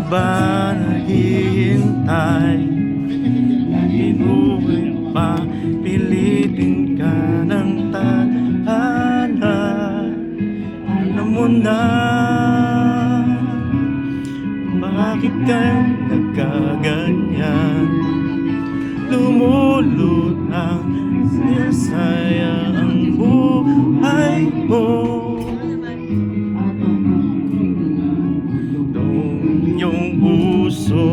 ba naghihintay? Inuwi pa, pilitin ka ng tadhana. Alam mo na bakit ka nagkaganyan? Lumulutang sinasaya ang buhay mo. Yung puso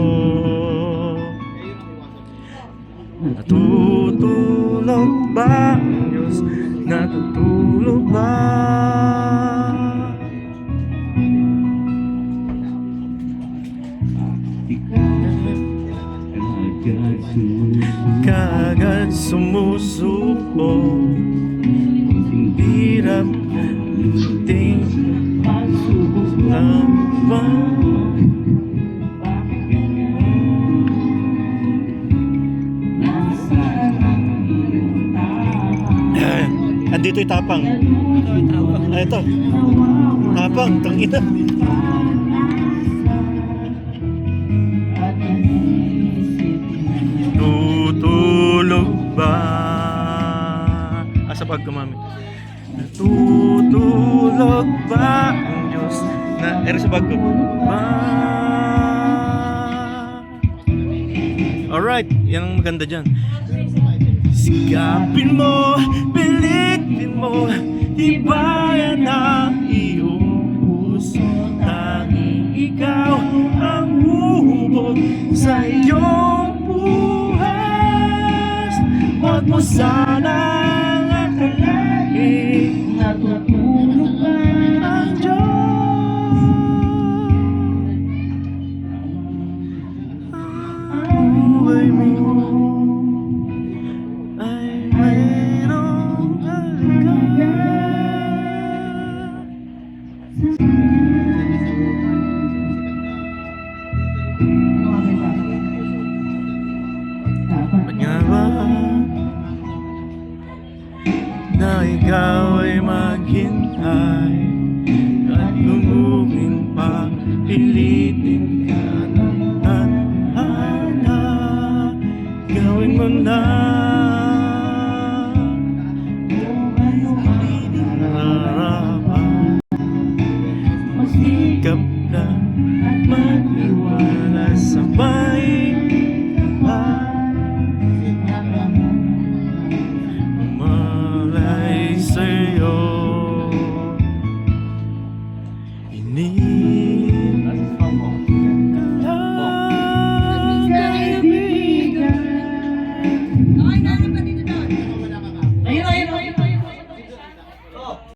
natutulog ba? Diyos, natutulog ba? Kaagad sumusuko, hirap luting laban. Andito yung tapang. Ito. Tapang, tangina. Tutulog ba? Sa pagkamamit. Tutulog ba ang Diyos na sa pagkamamit ba? Alright, yan ang maganda dyan. Sikapin mo, pilitin mo, tibayan ang iyong puso. Tanging ikaw ang hubog sa iyong buhay. Huwag mo sanang akalain, natutulog ba ang Diyos? Ang buhay mo ay mayroong halaga. Ba't nga ba na ikaw ay maghintay at lumuhin pa, pilitin ka ng tadhana? Gawin mo na masikap na mag-iwala sa may malay sa'yo. Ini